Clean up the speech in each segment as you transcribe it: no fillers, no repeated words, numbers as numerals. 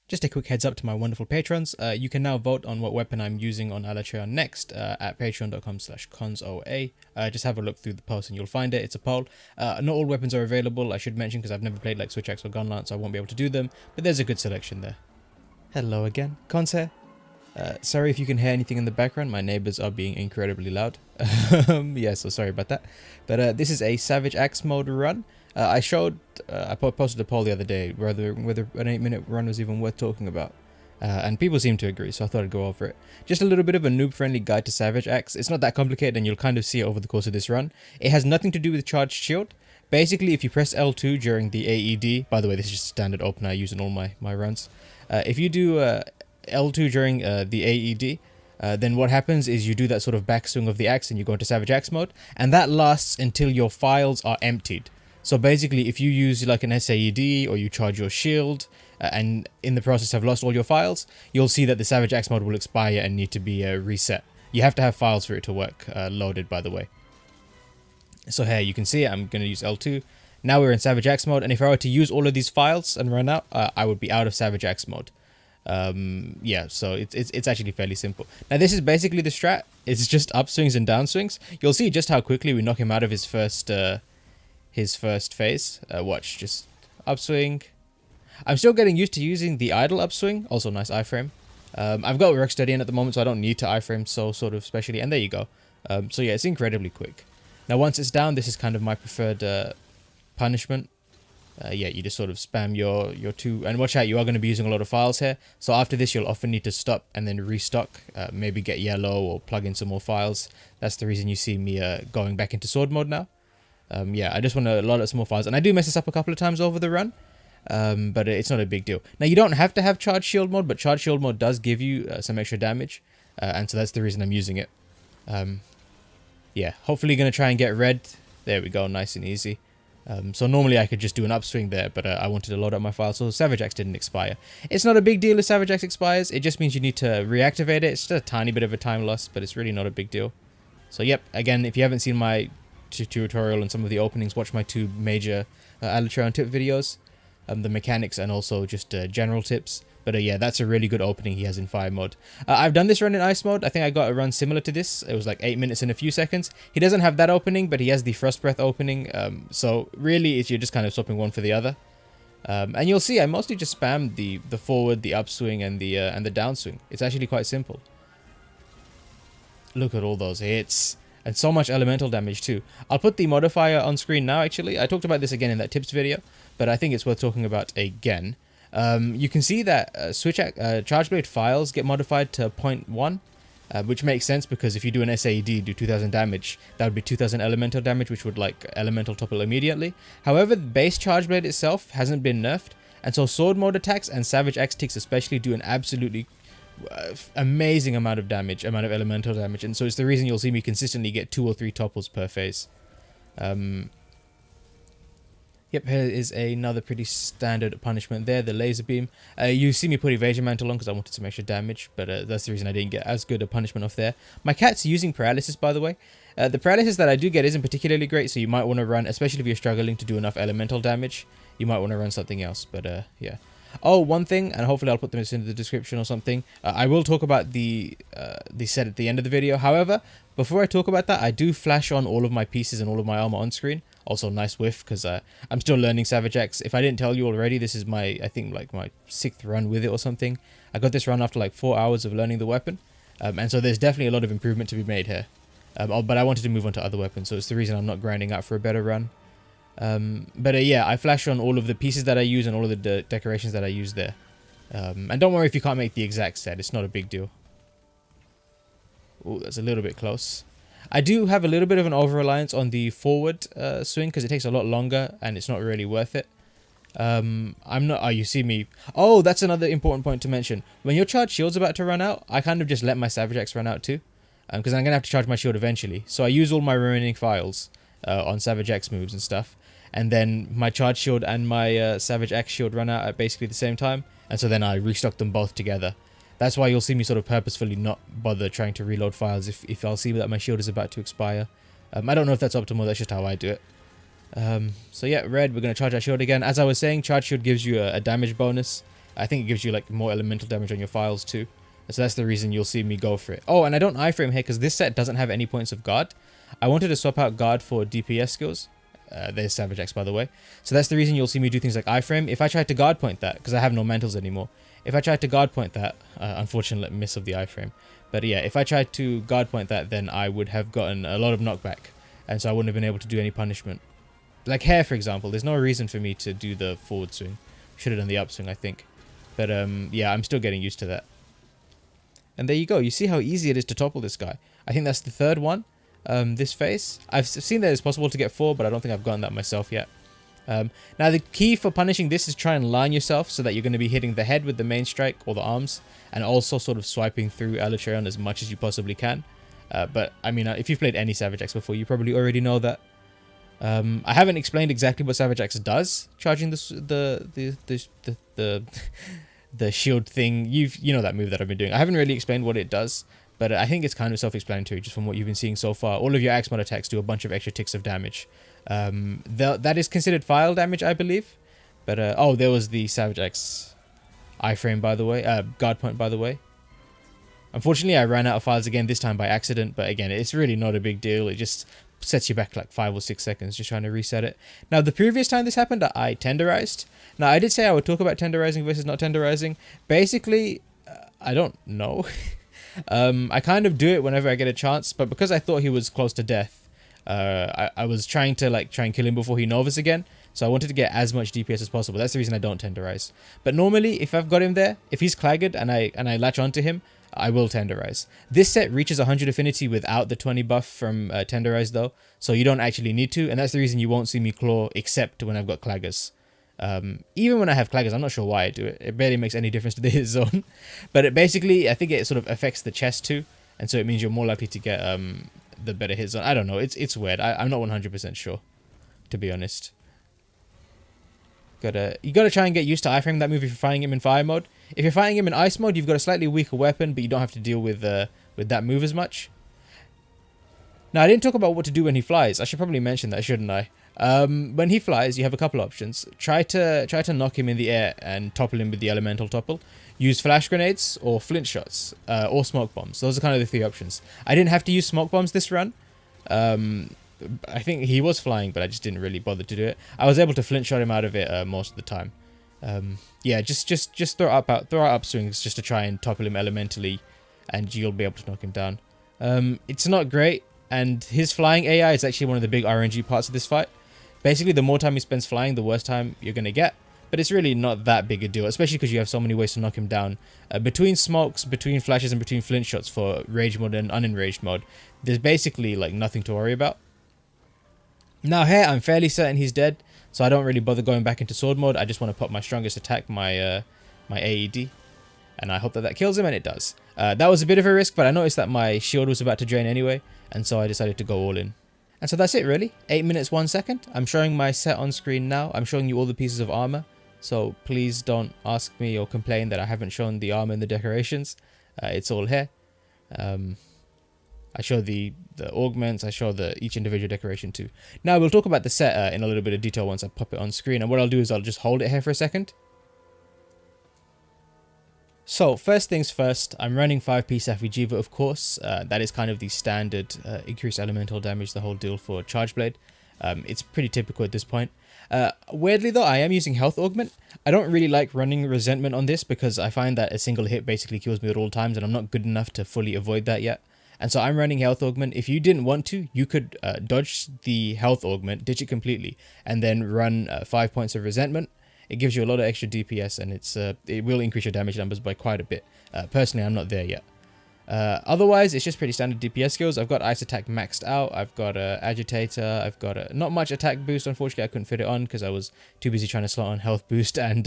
Just a quick heads up to my wonderful patrons. You can now vote on what weapon I'm using on Alatreon next at patreon.com/consoa. Just have a look through the post and you'll find it. It's a poll. Not all weapons are available, I should mention, because I've never played like switch axe or gun lance, so I won't be able to do them. But there's a good selection there. Hello again, Cons here. Sorry if you can hear anything in the background. My neighbors are being incredibly loud. Yeah, so sorry about that. But this is a Savage Axe mode run. I posted a poll the other day whether an 8-minute run was even worth talking about. And people seem to agree, so I thought I'd go over it. Just a little bit of a noob-friendly guide to Savage Axe. It's not that complicated and you'll kind of see it over the course of this run. It has nothing to do with Charged Shield. Basically, if you press L2 during the AED, by the way, this is just a standard opener I use in all my runs. If you do L2 during the AED, then what happens is you do that sort of backswing of the axe and you go into Savage Axe mode, and that lasts until your files are emptied. So basically, if you use like an SAED or you charge your shield and in the process have lost all your files, you'll see that the Savage Axe mode will expire and need to be reset. You have to have files for it to work, loaded by the way. So here you can see it, I'm going to use L2. Now we're in Savage Axe mode, and if I were to use all of these files and run out, I would be out of Savage Axe mode. Yeah, so it's actually fairly simple. Now this is basically the strat. It's just upswings and downswings. You'll see just how quickly we knock him out of his first phase. Watch, just upswing. I'm still getting used to using the idle upswing. Also nice iframe. I've got Worksteady in at the moment, so I don't need to iframe so sort of specially. And there you go. So yeah, it's incredibly quick. Now once it's down, this is kind of my preferred punishment. Yeah, you just sort of spam your two, and watch out, you are going to be using a lot of files here. So after this, you'll often need to stop and then restock, maybe get yellow or plug in some more files. That's the reason you see me going back into sword mode now. Yeah, I just want to load up some more files, and I do mess this up a couple of times over the run, but it's not a big deal. Now you don't have to have charge shield mode, but charge shield mode does give you some extra damage, and so that's the reason I'm using it. Yeah, hopefully going to try and get red. There we go, nice and easy. So normally I could just do an upswing there, but I wanted to load up my file, so Savage Axe didn't expire. It's not a big deal if Savage Axe expires, it just means you need to reactivate it. It's just a tiny bit of a time loss, but it's really not a big deal. So yep, again, if you haven't seen my tutorial and some of the openings, watch my two major Alatreon tip videos, the mechanics and also just general tips. But yeah, that's a really good opening he has in fire mode. I've done this run in ice mode. I think I got a run similar to this. It was like 8 minutes and a few seconds. He doesn't have that opening, but he has the frost breath opening. So really, you're just kind of swapping one for the other. And you'll see I mostly just spam the forward, the upswing, and the downswing. It's actually quite simple. Look at all those hits. And so much elemental damage too. I'll put the modifier on screen now actually. I talked about this again in that tips video, but I think it's worth talking about again. You can see that Chargeblade files get modified to 0.1, which makes sense because if you do an SAED, do 2000 damage, that would be 2000 elemental damage, which would like elemental topple immediately. However, the base Chargeblade itself hasn't been nerfed, and so sword mode attacks and Savage Axe ticks especially do an absolutely amazing amount of elemental damage, and so it's the reason you'll see me consistently get 2 or 3 topples per phase. Yep, here is another pretty standard punishment there, the laser beam. You see me put evasion mantle on because I wanted some extra damage, but that's the reason I didn't get as good a punishment off there. My cat's using paralysis, by the way. The paralysis that I do get isn't particularly great, so you might want to run, especially if you're struggling to do enough elemental damage, you might want to run something else, but yeah. Oh, one thing, and hopefully I'll put this in the description or something. I will talk about the set at the end of the video. However, before I talk about that, I do flash on all of my pieces and all of my armor on screen. Also, nice whiff, because I'm still learning Savage Axe. If I didn't tell you already, this is I think like my 6th run with it or something. I got this run after like 4 hours of learning the weapon. And so there's definitely a lot of improvement to be made here. But I wanted to move on to other weapons, so it's the reason I'm not grinding out for a better run. But yeah, I flash on all of the pieces that I use and all of the decorations that I use there. And don't worry if you can't make the exact set, it's not a big deal. Oh, that's a little bit close. I do have a little bit of an over-reliance on the forward swing because it takes a lot longer and it's not really worth it. I'm not... Oh, you see me... Oh, that's another important point to mention. When your charge shield's about to run out, I kind of just let my Savage Axe run out too. Because I'm going to have to charge my shield eventually. So I use all my remaining files on Savage Axe moves and stuff. And then my charge shield and my Savage Axe shield run out at basically the same time. And so then I restock them both together. That's why you'll see me sort of purposefully not bother trying to reload files if I'll see that my shield is about to expire. I don't know if that's optimal, that's just how I do it. So yeah, red, we're going to charge our shield again. As I was saying, charge shield gives you a damage bonus. I think it gives you like more elemental damage on your files too. So that's the reason you'll see me go for it. Oh, and I don't iframe here because this set doesn't have any points of guard. I wanted to swap out guard for DPS skills. There's Savage X, by the way. So that's the reason you'll see me do things like iframe. If I tried to guard point that, because I have no mantles anymore. If I tried to guard point that, unfortunate miss of the iframe. But yeah, if I tried to guard point that, then I would have gotten a lot of knockback. And so I wouldn't have been able to do any punishment. Like hair, for example, there's no reason for me to do the forward swing. Should have done the upswing, I think. But yeah, I'm still getting used to that. And there you go. You see how easy it is to topple this guy. I think that's the third one. This phase. I've seen that it's possible to get 4, but I don't think I've gotten that myself yet. Now the key for punishing this is try and line yourself so that you're going to be hitting the head with the main strike or the arms, and also sort of swiping through Alatreon as much as you possibly can. But I mean, if you've played any Savage X before, you probably already know that. I haven't explained exactly what Savage X does, charging the shield thing. You know that move that I've been doing. I haven't really explained what it does, but I think it's kind of self-explanatory just from what you've been seeing so far. All of your axe mod attacks do a bunch of extra ticks of damage. That is considered file damage, I believe. But oh, there was the Savage X iframe, by the way. Guard point, by the way. Unfortunately, I ran out of files again, this time by accident. But again, it's really not a big deal. It just sets you back like 5 or 6 seconds just trying to reset it. Now, the previous time this happened, I tenderized. Now, I did say I would talk about tenderizing versus not tenderizing. Basically, I don't know. I kind of do it whenever I get a chance, but because I thought he was close to death, I was trying to try and kill him before he novas again. So I wanted to get as much DPS as possible. That's the reason I don't tenderize. But normally, if I've got him there, if he's claggered and I latch onto him, I will tenderize. This set reaches 100 affinity without the 20 buff from tenderize though, so you don't actually need to, and that's the reason you won't see me claw except when I've got claggers. Even when I have claggers, I'm not sure why I do it. It barely makes any difference to the hit zone. But basically, I think it sort of affects the chest too, and so it means you're more likely to get the better hit zone. I don't know. It's weird. I'm not 100% sure, to be honest. You gotta try and get used to iframe that move if you're fighting him in fire mode. If you're fighting him in ice mode, you've got a slightly weaker weapon, but you don't have to deal with that move as much. Now, I didn't talk about what to do when he flies. I should probably mention that, shouldn't I? When he flies, you have a couple options. Try to knock him in the air and topple him with the elemental topple. Use flash grenades or flint shots or smoke bombs. Those are kind of the 3 options. I didn't have to use smoke bombs this run. I think he was flying, but I just didn't really bother to do it. I was able to flint shot him out of it most of the time. Yeah, just throw out upswings just to try and topple him elementally, and you'll be able to knock him down. It's not great, and his flying AI is actually one of the big RNG parts of this fight. Basically, the more time he spends flying, the worse time you're gonna get. But it's really not that big a deal, especially because you have so many ways to knock him down. Between smokes, between flashes, and between flint shots for rage mode and unenraged mode, there's basically like nothing to worry about. Now here, I'm fairly certain he's dead, so I don't really bother going back into sword mode. I just want to pop my strongest attack, my AED, and I hope that kills him, and it does. That was a bit of a risk, but I noticed that my shield was about to drain anyway, and so I decided to go all in. And so that's it really. 8 minutes 1 second. I'm showing my set on screen now. I'm showing you all the pieces of armor, so please don't ask me or complain that I haven't shown the armor and the decorations. It's all here. I show the augments, I show each individual decoration too. Now we'll talk about the set in a little bit of detail once I pop it on screen, and what I'll do is I'll just hold it here for a second. So first things first, I'm running 5-piece Affinity, of course. That is kind of the standard increased elemental damage, the whole deal for Chargeblade. It's pretty typical at this point. Weirdly though, I am using health augment. I don't really like running resentment on this because I find that a single hit basically kills me at all times, and I'm not good enough to fully avoid that yet. And so I'm running health augment. If you didn't want to, you could dodge the health augment, ditch it completely, and then run 5 points of resentment. It gives you a lot of extra DPS, and it will increase your damage numbers by quite a bit. Personally, I'm not there yet. Otherwise, it's just pretty standard DPS skills. I've got Ice Attack maxed out. I've got Agitator. I've got not much attack boost. Unfortunately, I couldn't fit it on because I was too busy trying to slot on health boost and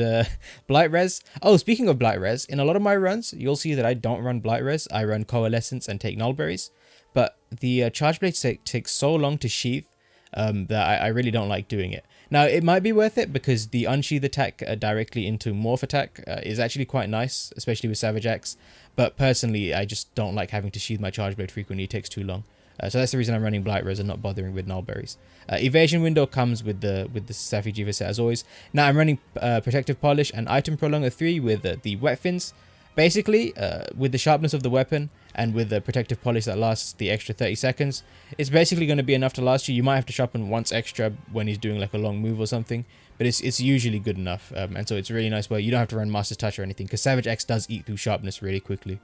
Blight Res. Oh, speaking of Blight Res, in a lot of my runs, you'll see that I don't run Blight Res. I run Coalescence and take Nullberries. But the Chargeblade takes so long to sheath that I really don't like doing it. Now, it might be worth it because the unsheath attack directly into morph attack is actually quite nice, especially with Savage X. But personally, I just don't like having to sheath my Chargeblade frequently. It takes too long. So that's the reason I'm running Blight Res and not bothering with Nullberries. Evasion window comes with the Safi Jiva set as always. Now I'm running Protective Polish and Item Prolonger 3 with the Wet Fins. Basically, with the sharpness of the weapon and with the Protective Polish that lasts the extra 30 seconds, it's basically going to be enough to last you. You might have to sharpen once extra when he's doing like a long move or something, but it's usually good enough. And so it's really nice where you don't have to run Master's Touch or anything, because Savage X does eat through sharpness really quickly.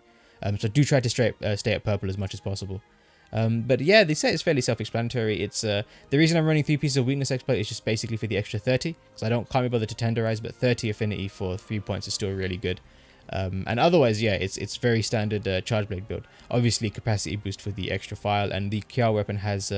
So do try to stay at purple as much as possible. But yeah, the set is fairly self-explanatory. It's the reason I'm running 3 pieces of weakness exploit is just basically for the extra 30, because can't be bothered to tenderize, but 30 affinity for 3 points is still really good. And otherwise, yeah, it's very standard Chargeblade build. Obviously, capacity boost for the extra file, and the Kia weapon has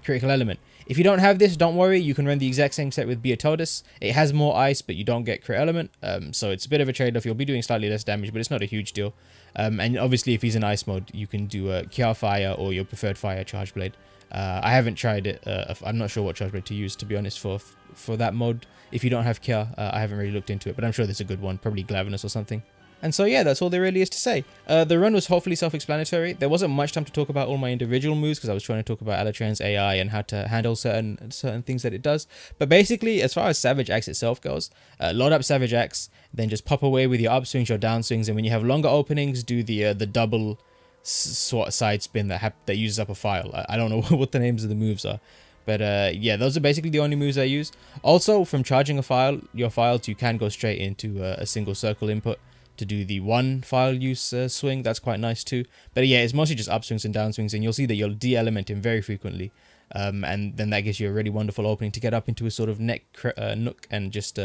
critical element. If you don't have this, don't worry, you can run the exact same set with Beatodus. It has more ice, but you don't get crit element, so it's a bit of a trade-off. You'll be doing slightly less damage, but it's not a huge deal. And obviously, if he's in ice mode, you can do Kia Fire or your preferred fire Chargeblade. I haven't tried it. I'm not sure what Chargeblade to use, to be honest, for that mode. If you don't have Kia, I haven't really looked into it, but I'm sure there's a good one, probably Glavenus or something. And so yeah, that's all there really is to say. The run was hopefully self-explanatory. There wasn't much time to talk about all my individual moves because I was trying to talk about Alatreon's AI and how to handle certain things that it does. But basically, as far as Savage Axe itself goes, load up Savage Axe, then just pop away with your upswings, your downswings, and when you have longer openings, do the double sort of side spin that uses up a file. I don't know what the names of the moves are. But yeah, those are basically the only moves I use. Also, from charging your files, you can go straight into a single circle input to do the one file use swing. That's quite nice too. But yeah, it's mostly just upswings and downswings, and you'll see that you'll de-element him very frequently. And then that gives you a really wonderful opening to get up into a sort of nook and just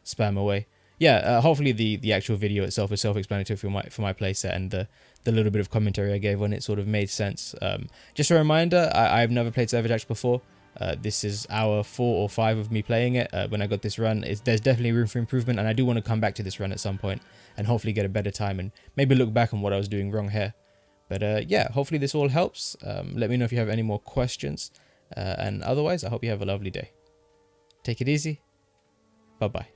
spam away. Yeah, hopefully the actual video itself is self-explanatory for my playset, and the little bit of commentary I gave on it sort of made sense. Just a reminder, I've never played Savage Axe before. This is hour 4 or 5 of me playing it. When I got this run, there's definitely room for improvement, and I do want to come back to this run at some point and hopefully get a better time and maybe look back on what I was doing wrong here. But yeah, hopefully this all helps. Let me know if you have any more questions, and otherwise I hope you have a lovely day. Take it easy. Bye bye.